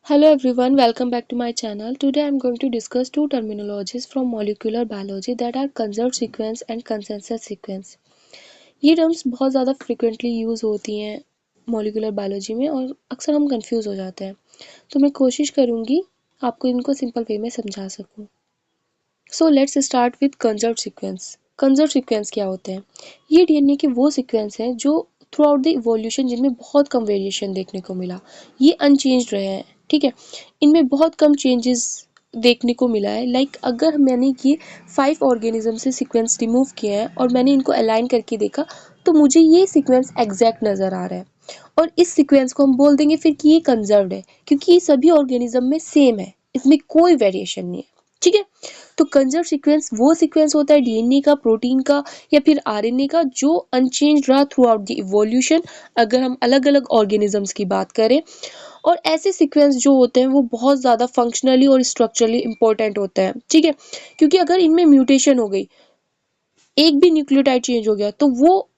Hello everyone, welcome back to my channel. Today I'm going to discuss two terminologies from molecular biology that are conserved sequence and consensus sequence. ये terms बहुत ज़्यादा frequently use होती हैं molecular biology में और अक्सर हम confuse हो जाते हैं, तो मैं कोशिश करूँगी आपको इनको सिंपल वे में समझा सकूँ। So let's start with conserved sequence. Conserved sequence क्या होते हैं? ये डीएनए के वो सीक्वेंस हैं जो थ्रू आउट द इवोल्यूशन जिनमें बहुत कम वेरिएशन देखने को मिला, ये अनचेंज्ड रहे हैं। ठीक है, इनमें बहुत कम चेंजेस देखने को मिला है। लाइक अगर मैंने ये 5 ऑर्गेनिज्म से सीक्वेंस रिमूव किए हैं और मैंने इनको अलाइन करके देखा, तो मुझे ये सीक्वेंस एग्जैक्ट नज़र आ रहा है और इस सीक्वेंस को हम बोल देंगे फिर कि ये कंजर्व्ड है, क्योंकि ये सभी ऑर्गेनिज्म में सेम है, इसमें कोई वेरिएशन नहीं है। ठीक है, तो कंजर्व सीक्वेंस वो सीक्वेंस होता है डीएनए का, प्रोटीन का या फिर आरएनए का जो अनचेंज रहा थ्रू आउट द इवोल्यूशन, अगर हम अलग अलग ऑर्गेनिजम्स की बात करें। और ऐसे सीक्वेंस जो होते हैं वो बहुत ज़्यादा फंक्शनली और स्ट्रक्चरली इंपॉर्टेंट होते हैं। ठीक है, क्योंकि अगर इनमें म्यूटेशन हो गई, एक भी न्यूक्लियोटाइड चेंज हो गया, तो वो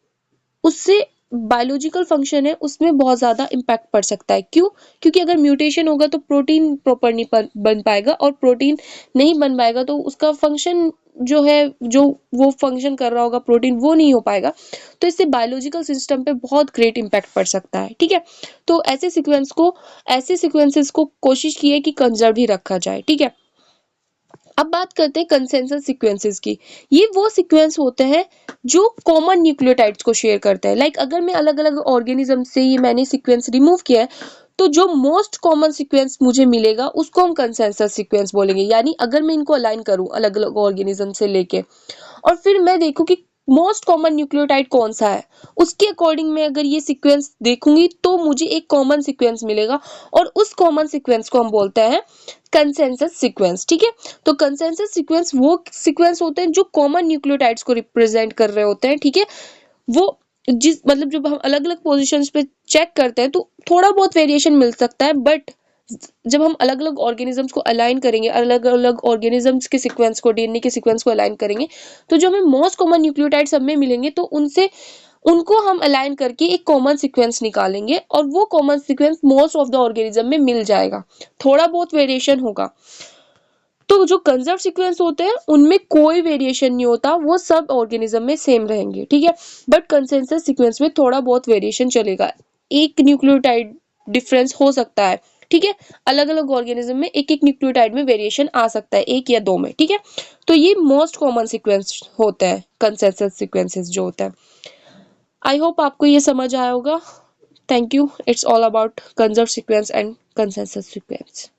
उससे बायोलॉजिकल फंक्शन है उसमें बहुत ज़्यादा इम्पैक्ट पड़ सकता है। क्यों? क्योंकि अगर म्यूटेशन होगा तो प्रोटीन प्रॉपर नहीं बन पाएगा, और प्रोटीन नहीं बन पाएगा तो उसका फंक्शन जो है, जो वो फंक्शन कर रहा होगा प्रोटीन, वो नहीं हो पाएगा। तो इससे बायोलॉजिकल सिस्टम पे बहुत ग्रेट इम्पैक्ट पड़ सकता है। ठीक है, तो ऐसे सीक्वेंसेस को कोशिश की है कि कंजर्व ही रखा जाए। ठीक है, अब बात करते हैं कंसेंसस सीक्वेंसेस की। ये वो सीक्वेंस होते हैं जो कॉमन न्यूक्लियोटाइड्स को शेयर करते हैं। लाइक अगर मैं अलग अलग ऑर्गेनिज्म से ये मैंने सीक्वेंस रिमूव किया है, तो जो मोस्ट कॉमन सीक्वेंस मुझे मिलेगा उसको हम कंसेंसस सीक्वेंस बोलेंगे। यानी अगर मैं इनको अलाइन करूं अलग अलग ऑर्गेनिज्म से लेके, और फिर मैं देखूं कि मोस्ट कॉमन न्यूक्लियोटाइड कौन सा है, उसके अकॉर्डिंग मैं अगर ये सीक्वेंस देखूंगी तो मुझे एक कॉमन सीक्वेंस मिलेगा, और उस कॉमन सीक्वेंस को हम बोलते हैं कंसेंसस सीक्वेंस। ठीक है, तो कंसेंसस सीक्वेंस वो सीक्वेंस होते हैं जो कॉमन न्यूक्लियोटाइड्स को रिप्रेजेंट कर रहे होते हैं। ठीक है, वो जिस मतलब जब हम अलग अलग पोजिशंस पे चेक करते हैं तो थोड़ा बहुत वेरिएशन मिल सकता है, बट जब हम अलग अलग ऑर्गेनिजम्स को अलाइन करेंगे, अलग अलग ऑर्गेनिजम्स के सीक्वेंस को, डीएनए के सीक्वेंस को अलाइन करेंगे, तो जो हमें मोस्ट कॉमन न्यूक्लियोटाइड सब में मिलेंगे, तो उनसे उनको हम अलाइन करके एक कॉमन सीक्वेंस निकालेंगे, और वो common sequence most of the organism में मिल जाएगा। थोड़ा बहुत वेरिएशन होगा। तो जो कंजर्व सीक्वेंस होते हैं उनमें कोई वेरिएशन नहीं होता, वो सब ऑर्गेनिज्म में सेम रहेंगे। ठीक है, बट कंसेंसस सीक्वेंस में थोड़ा बहुत वेरिएशन चलेगा, एक न्यूक्लियोटाइड डिफरेंस हो सकता है। ठीक है, अलग अलग ऑर्गेनिज्म में एक एक न्यूक्लियोटाइड में वेरिएशन आ सकता है, एक या दो में। ठीक है, तो ये मोस्ट कॉमन सीक्वेंस होता है कंसेंसस सीक्वेंसेस जो होता है। आई होप आपको ये समझ आया होगा। Thank you. It's all about conserve sequence and consensus sequence.